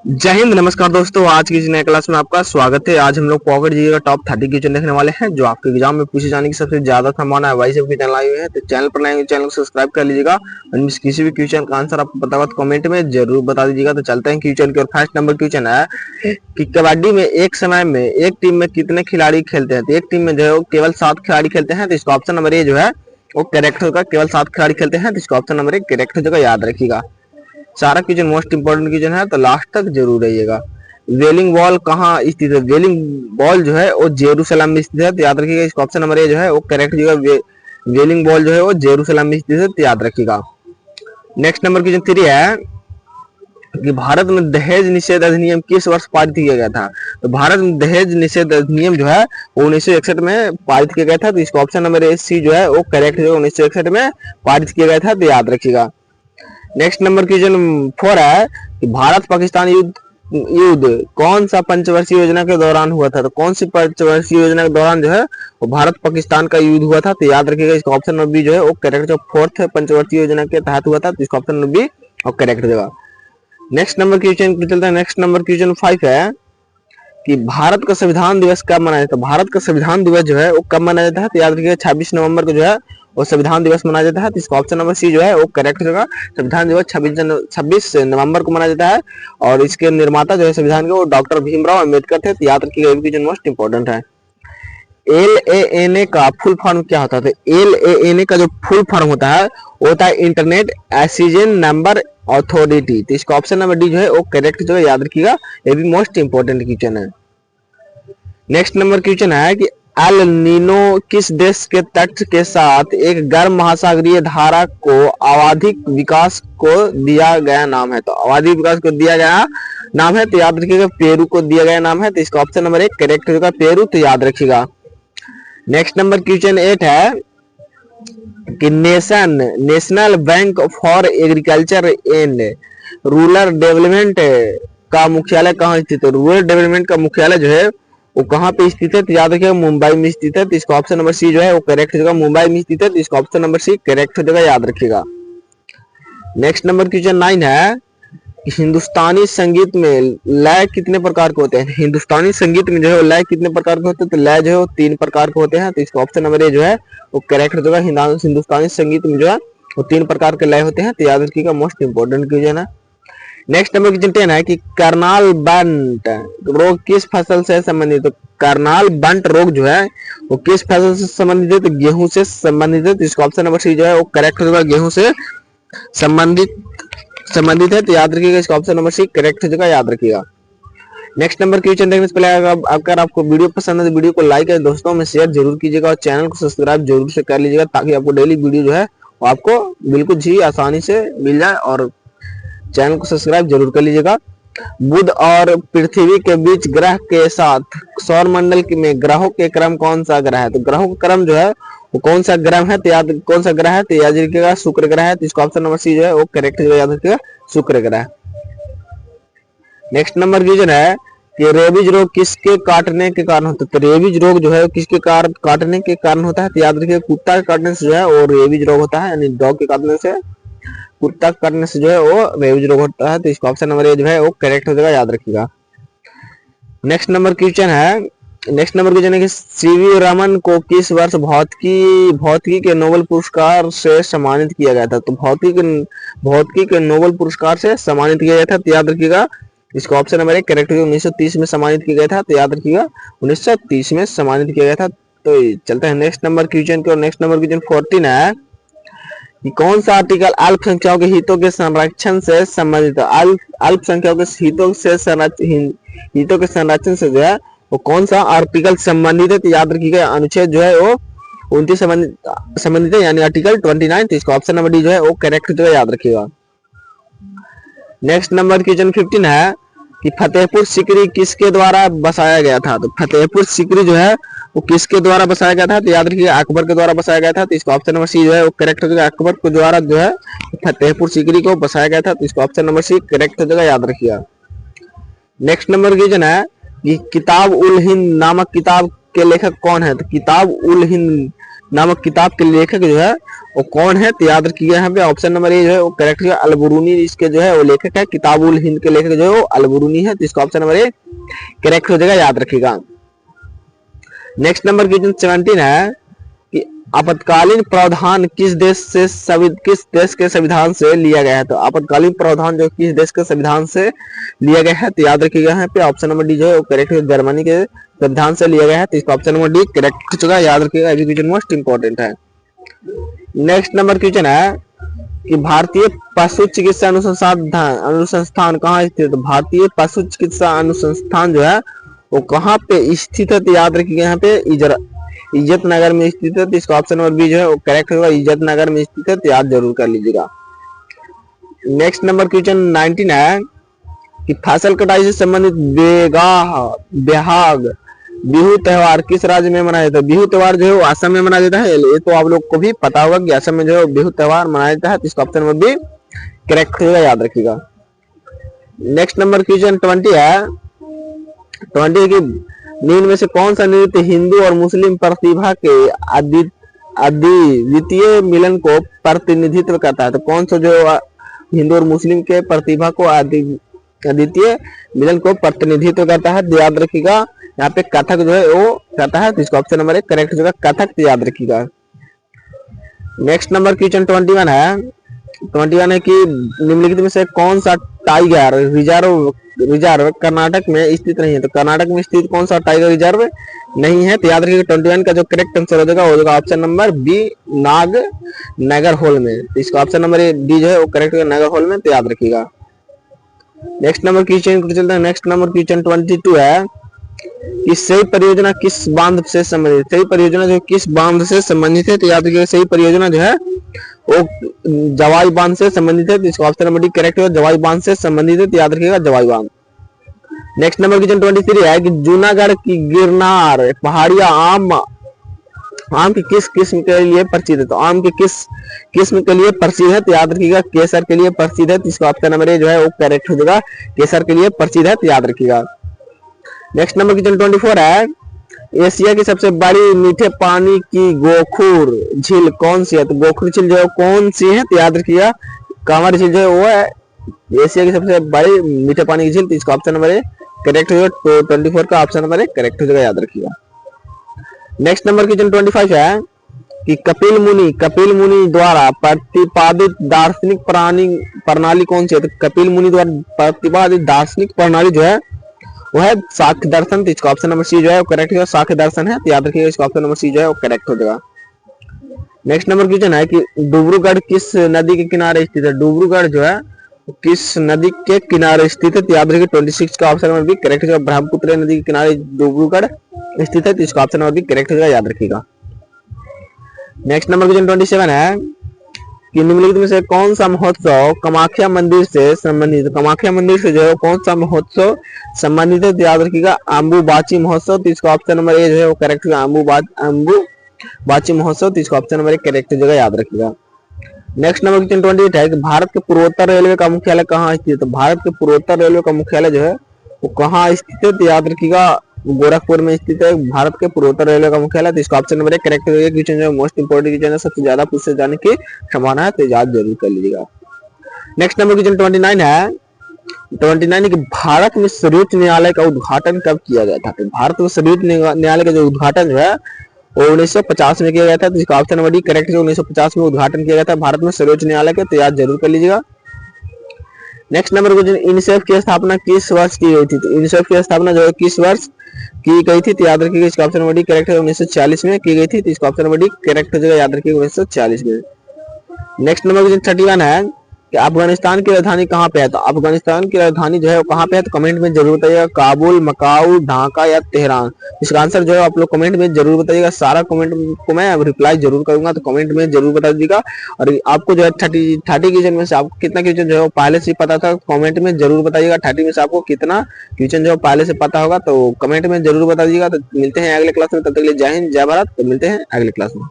जय हिंद, नमस्कार दोस्तों। आज की इस नए क्लास में आपका स्वागत है। आज हम लोग पॉकेट जीके का टॉप 30 क्वेश्चन देखने वाले हैं जो आपके एग्जाम में पूछे जाने की सबसे ज्यादा संभावना है। वही सबके चैनल आए हुए हैं, तो चैनल पर नए चैनल को सब्सक्राइब कर लीजिएगा। और किसी भी क्वेश्चन का आंसर आपको पता होगा तो कमेंट में जरूर बता दीजिएगा। तो चलते हैं क्वेश्चन की और। फर्स्ट नंबर क्वेश्चन है कि कबड्डी में एक समय में एक टीम में कितने खिलाड़ी खेलते हैं। तो एक टीम में जो है वो केवल 7 खिलाड़ी खेलते हैं। तो इसका ऑप्शन नंबर ए जो है वो करेक्ट होगा। केवल 7 खिलाड़ी खेलते हैं, तो इसका ऑप्शन नंबर ए करेक्ट हो जाएगा, याद रखिएगा। सारा क्वेश्चन मोस्ट इंपोर्टेंट क्वेश्चन है, तो लास्ट तक जरूर रहिएगा। वेलिंग बॉल कहाँ स्थित है। वेलिंग बॉल जो है वो जेरूसलम में स्थित है, तो याद रखिएगा। इसका ऑप्शन नंबर ए जो है वो करेक्ट होगा। वेलिंग बॉल जो है वो जेरूसलम में स्थित है, तो याद रखिएगा। नेक्स्ट नंबर क्वेश्चन 3 है कि भारत में दहेज निषेध अधिनियम किस वर्ष पारित किया गया था। तो भारत में दहेज निषेध अधिनियम जो है वो 1961 में पारित किया गया था, तो इसका ऑप्शन नंबर ए सी जो है वो करेक्ट होगा। 1961 में पारित किया गया था, तो याद रखिएगा। नेक्स्ट नंबर क्वेश्चन 4 है कि भारत पाकिस्तान युद्ध कौन सा पंचवर्षीय योजना के दौरान हुआ था। तो कौन सी पंचवर्षीय योजना के दौरान जो है वो भारत पाकिस्तान का युद्ध हुआ था, तो याद रखिएगा। इसका ऑप्शन नंबर बी जो है वो करेक्ट, जो 4th पंचवर्षीय योजना के तहत हुआ था, तो इसका ऑप्शन नंबर बी और करेक्ट हो जाएगा। नेक्स्ट नंबर क्वेश्चन चलता है। नेक्स्ट नंबर क्वेश्चन 5 है कि भारत का संविधान दिवस कब मनाया जाता है। भारत का संविधान दिवस जो है वो कब मनाया जाता है, तो याद रखिएगा 26 नवंबर को जो है वो संविधान दिवस मनाया जाता है, तो इसका ऑप्शन नंबर सी जो है वो करेक्ट होगा। संविधान दिवस 26 नवंबर को मनाया जाता है, और इसके निर्माता जो है संविधान के वो डॉक्टर भीमराव अम्बेडकर थे, तो याद रखिएगा। क्वेश्चन मोस्ट इंपोर्टेंट है। LANA का फुल फॉर्म क्या होता है। तो LANA का जो फुल फॉर्म होता है वो होता है इंटरनेट एक्सचेंज नंबर अथॉरिटी, तो इसका ऑप्शन नंबर डी जो है वो करेक्ट जो है, याद रखिएगा। ये भी मोस्ट इंपोर्टेंट क्वेश्चन है। नेक्स्ट नंबर क्वेश्चन है कि एल नीनो किस देश के तट के साथ एक गर्म महासागरीय धारा को आवधिक विकास को दिया गया नाम है। तो आवधिक विकास को दिया गया नाम है, तो याद रखिएगा पेरू को दिया गया नाम है, तो इसका ऑप्शन नंबर 1 करेक्ट होगा, पेरू, तो याद रखिएगा। नेक्स्ट नंबर क्वेश्चन 8 है कि national bank for agriculture and rural development का मुख्यालय कहाँ स्थित है। रूरल डेवलपमेंट का मुख्यालय जो है वो कहाँ पे स्थित है, तो याद रखिएगा मुंबई में स्थित है, तो इसका ऑप्शन नंबर सी जो है वो करेक्ट हो जाएगा। मुंबई में स्थित है, तो इसका ऑप्शन नंबर सी करेक्ट हो जाएगा, याद रखिएगा। नेक्स्ट नंबर क्वेश्चन 9 है कि हिंदुस्तानी संगीत में लय कितने प्रकार के होते हैं। हिंदुस्तानी संगीत में जो है लय कितने प्रकार के होते हैं, तो लय जो है वो 3 प्रकार के होते हैं, तो इसका ऑप्शन नंबर ए जो है वो करेक्ट हो जाएगा। हिंदुस्तानी संगीत में जो है वो 3 प्रकार के लय होते हैं, तो याद रखिएगा। मोस्ट इंपोर्टेंट क्वेश्चन है। नेक्स्ट नंबर क्वेश्चन 10 है कि करनाल बंट रोग किस फसल से संबंधित है। तो करनाल बंट रोग जो है वो किस फसल से संबंधित है, तो गेहूं से संबंधित है, तो इसका ऑप्शन नंबर सी जो है वो करेक्ट हो जाएगा। गेहूं से संबंधित है, तो याद रखिएगा। इसका ऑप्शन नंबर सी करेक्ट हो जाएगा, याद रखिएगा। नेक्स्ट नंबर क्वेश्चन देखने से पहले अगर आपको वीडियो पसंद है तो वीडियो को लाइक और दोस्तों में शेयर जरूर कीजिएगा, और चैनल को सब्सक्राइब जरूर से कर लीजिएगा, ताकि आपको डेली वीडियो जो है वो आपको बिल्कुल ही आसानी से मिल जाए। और चैनल को सब्सक्राइब जरूर कर लीजिएगा। बुध और पृथ्वी के बीच ग्रह के साथ सौर मंडल में ग्रहों के क्रम कौन सा ग्रह है। तो ग्रहों का क्रम जो है वो कौन सा ग्रह है, तो याद कौन सा ग्रह है, तो याद रखिएगा शुक्र ग्रह है, तो इसका ऑप्शन नंबर सी जो है वो करेक्ट है, याद रखिएगा शुक्र ग्रह। नेक्स्ट नंबर क्वेश्चन है कि रेबीज रोग किसके काटने के कारण होता है। तो रेबीज रोग जो है किसके काटने के कारण होता है, तो याद रखिएगा कुत्ता के काटने से जो है वो रेबीज रोग होता है, यानी डॉग के काटने से, कुत्ता काटने से जो है वो रेबीज रोग होता है, तो इसका ऑप्शन नंबर ए जो है वो करेक्ट हो जाएगा, याद रखिएगा। नेक्स्ट नंबर क्वेश्चन है कि सीवी रमन को किस वर्ष भौतिकी के नोबेल पुरस्कार से सम्मानित किया गया था। तो भौतिकी के नोबेल पुरस्कार से सम्मानित किया गया था, तो याद रखिएगा। इसका ऑप्शन नंबर 1 करेक्ट होगा। 1930 में सम्मानित किया गया था, तो याद रखिएगा 1930 में सम्मानित किया गया था। तो चलते हैं नेक्स्ट नंबर क्वेश्चन की और। नेक्स्ट नंबर क्वेश्चन 14 है कि कौन सा आर्टिकल अल्पसंख्यकों के हितों के संरक्षण से संबंधित है। अल्पसंख्यकों के हितों के संरक्षण से जो है वो कौन सा आर्टिकल संबंधित है, तो याद रखिएगा अनुच्छेद जो है वो 29 संबंधित है, यानी आर्टिकल 29, तो इसका ऑप्शन नंबर डी जो है वो करेक्ट जो है, याद रखिएगा। नेक्स्ट नंबर क्वेश्चन 15 है कि फतेहपुर सीकरी किसके द्वारा बसाया गया था। तो फतेहपुर सीकरी जो है वो किसके द्वारा बसाया गया था, तो याद रखिए अकबर के द्वारा बसाया गया था, तो इसका ऑप्शन नंबर सी जो है वो करेक्ट हो जाएगा। अकबर के द्वारा जो है फतेहपुर सीकरी को बसाया गया था, तो इसका ऑप्शन नंबर सी करेक्ट हो जाएगा, याद रखिएगा। नेक्स्ट नंबर क्वेश्चन है कि किताब उल हिंद नामक किताब के लेखक कौन है। तो किताब उल हिंद नामक किताब के लेखक जो है वो कौन है, तो याद रखिएगा यहाँ पे ऑप्शन नंबर ए जो है वो करेक्ट है। अल-बुरूनी इसके जो है वो लेखक है, किताबुल हिंद के लेखक जो है वो अल-बुरूनी है, तो इसका ऑप्शन नंबर ए करेक्ट हो जाएगा, याद रखिएगा। नेक्स्ट नंबर क्वेश्चन 17 है कि आपातकालीन प्रावधान किस देश के संविधान से लिया गया है, तो आपातकालीन प्रावधान जो किस देश के संविधान से लिया गया है, तो याद रखिएगा यहाँ पे ऑप्शन नंबर डी जो है वो करेक्ट है, जर्मनी के संविधान से लिया गया है, तो इसका ऑप्शन नंबर डी करेक्ट हो जाएगा, याद रखिएगा। एजुकेशन मोस्ट इंपॉर्टेंट है। नेक्स्ट नंबर क्वेश्चन है कि भारतीय पशु चिकित्सा अनुसंधान कहाँ स्थित है, तो भारतीय पशु चिकित्सा अनुसंधान जो है वो कहाँ पे स्थित है, तो याद रखिएगा यहाँ पे इज्जत नगर में स्थित है, तो इसका ऑप्शन नंबर बी जो है वो करेक्ट होगा, इज्जत नगर में स्थित है, तो याद जरूर कर लीजिएगा। नेक्स्ट नंबर क्वेश्चन 19 है कि फसल कटाई से संबंधित बिहाग बिहू त्योहार किस राज्य में मनाया जाता है, बिहू त्योहार जो है वो असम में मनाया जाता है, ये तो आप लोग को भी पता होगा कि असम में जो है बिहू त्योहार मनाया जाता है, तो इसका ऑप्शन नंबर बी करेक्ट होगा, याद रखिएगा। नेक्स्ट नंबर क्वेश्चन 20 है, 20 की निम्न में से कौन सा नृत्य हिंदू और मुस्लिम प्रतिभा के अद्वितीय मिलन को प्रतिनिधित्व करता है, तो कौन सा जो हिंदू और मुस्लिम के प्रतिभा को अद्वितीय मिलन को प्रतिनिधित्व करता है, याद रखिएगा यहाँ पे कथक जो है वो करता है, तो इसका ऑप्शन नंबर एक करेक्ट होगा, कथक, तो याद रखिएगा। नेक्स्ट नंबर क्वेश्चन 21 है, 21 है कि निम्नलिखित में से कौन सा टाइगर रिजर्व कर्नाटक में स्थित नहीं है, तो कर्नाटक में स्थित कौन सा टाइगर रिजर्व नहीं है, तो याद रखिएगा 21 का जो करेक्ट आंसर हो जाएगा वो होगा ऑप्शन नंबर बी नागरहोल में, तो इसका ऑप्शन नंबर डी जो है वो करेक्ट होगा, नागरहोल में, तो याद रखिएगा। नेक्स्ट नंबर क्वेश्चन चलते हैं। नेक्स्ट नंबर क्वेश्चन 22 है कि सही परियोजना किस बांध से संबंधित, सही परियोजना जो किस बांध से संबंधित है, तो याद रखिएगा सही परियोजना जो है वो जवाई बांध से संबंधित है, तो इसका ऑप्शन नंबर डी करेक्ट होगा, जवाई बांध से संबंधित है, तो याद रखिएगा जवाई बांध। नेक्स्ट नंबर क्वेश्चन 23 है कि जूनागढ़ की गिरनार पहाड़ियां आम की किस किस्म के लिए प्रसिद्ध है, तो आम की किस किस्म के लिए प्रसिद्ध है, तो याद रखिएगा केसर के लिए प्रसिद्ध है, तो इसका ऑप्शन नंबर ए जो है वो करेक्ट हो जाएगा, केसर के लिए प्रसिद्ध है, तो याद रखिएगा। नेक्स्ट नंबर क्वेश्चन 24 है एशिया की सबसे बड़ी मीठे पानी की गोखुर झील कौन सी है, तो गोखुर झील जो है कौन सी है, तो याद रखिएगा कांवर झील जो है वो है एशिया की सबसे बड़ी मीठे पानी की झील, तो इसका ऑप्शन नंबर ए करेक्ट हो जाएगा, तो 24 का ऑप्शन नंबर ए करेक्ट हो जाएगा, याद रखिएगा। नेक्स्ट नंबर क्वेश्चन 25 है कि कपिल मुनि द्वारा प्रतिपादित दार्शनिक प्रणाली कौन सी है, तो कपिल मुनि द्वारा प्रतिपादित दार्शनिक प्रणाली जो है वो है सांख्य दर्शन, तो इसका ऑप्शन नंबर सी जो है वो करेक्ट है, सांख्य दर्शन है, तो याद रखिएगा इसका ऑप्शन नंबर सी जो है वो करेक्ट हो जाएगा। नेक्स्ट नंबर क्वेश्चन है कि डिब्रूगढ़ किस नदी के किनारे स्थित है, डिब्रूगढ़ जो है किस नदी के किनारे स्थित है, तो याद रखिए 26 का ऑप्शन नंबर बी करेक्ट है, ब्रह्मपुत्र नदी के किनारे डिब्रूगढ़ स्थित है, तो इसका ऑप्शन नंबर बी करेक्ट हो जाएगा, याद रखिएगा। नेक्स्ट नंबर क्वेश्चन 27 है कि निम्नलिखित में से कौन सा महोत्सव कामाख्या मंदिर से संबंधित, कामाख्या मंदिर से जो है कौन सा महोत्सव संबंधित है, तो याद रखिएगा अम्बुबाची महोत्सव, तो इसका ऑप्शन नंबर ए जो है वो करेक्ट होगा, अम्बुबाची महोत्सव, तो इसका ऑप्शन नंबर ए करेक्ट हो जाएगा, याद रखिएगा। नेक्स्ट नंबर क्वेश्चन 28 है कि भारत के पूर्वोत्तर रेलवे का मुख्यालय कहाँ स्थित है, तो भारत के पूर्वोत्तर रेलवे का मुख्यालय जो है वो कहाँ स्थित है, तो याद रखिएगा गोरखपुर में स्थित है भारत के पूर्वोत्तर रेलवे का मुख्यालय, तो इसका ऑप्शन नंबर एक करेक्ट हो जाएगा। क्वेश्चन जो मोस्ट इंपोर्टेंट क्वेश्चन है, सबसे ज्यादा पूछे जाने की संभावना है, तो याद जरूर कर लीजिएगा। नेक्स्ट नंबर क्वेश्चन 29 है, 29 कि भारत में सर्वोच्च न्यायालय का उद्घाटन कब किया गया था, तो भारत में सर्वोच्च न्यायालय का जो उद्घाटन जो है वो 1950 में किया गया था, तो इसका ऑप्शन नंबर डी करेक्ट है, 1950 में उद्घाटन किया गया था भारत में सर्वोच्च न्यायालय का, तो याद जरूर कर लीजिएगा। नेक्स्ट नंबर क्वेश्चन यूनिसेफ की स्थापना किस वर्ष की गई थी, तो यूनिसेफ की स्थापना जो है किस वर्ष की गई थी, तो याद रखिएगा इसका ऑप्शन नंबर डी करेक्ट है, 1940 में की गई थी, तो इसका ऑप्शन नंबर डी करेक्ट हो जाएगा, याद रखिएगा 1940 में। नेक्स्ट नंबर क्वेश्चन 31 है कि अफगानिस्तान की राजधानी कहाँ पे है, तो अफगानिस्तान की राजधानी जो है वो कहाँ पे है, तो कमेंट में जरूर बताइएगा, काबुल, मकाऊ, ढाका या तेहरान। इसका आंसर जो है आप लोग कमेंट में जरूर बताइएगा, सारा कमेंट को मैं रिप्लाई जरूर करूंगा, तो कमेंट में जरूर बता दीजिएगा। और आपको जो है 30 क्वेश्चन में से आपको कितना क्वेश्चन जो है वो पहले से पता था, कमेंट में जरूर बताइएगा। 30 में से आपको कितना क्वेश्चन जो है पहले से पता होगा, तो कमेंट में जरूर बता दीजिएगा। तो मिलते हैं अगले क्लास में, तब तक के लिए जय हिंद जय भारत, तो मिलते हैं अगले क्लास में।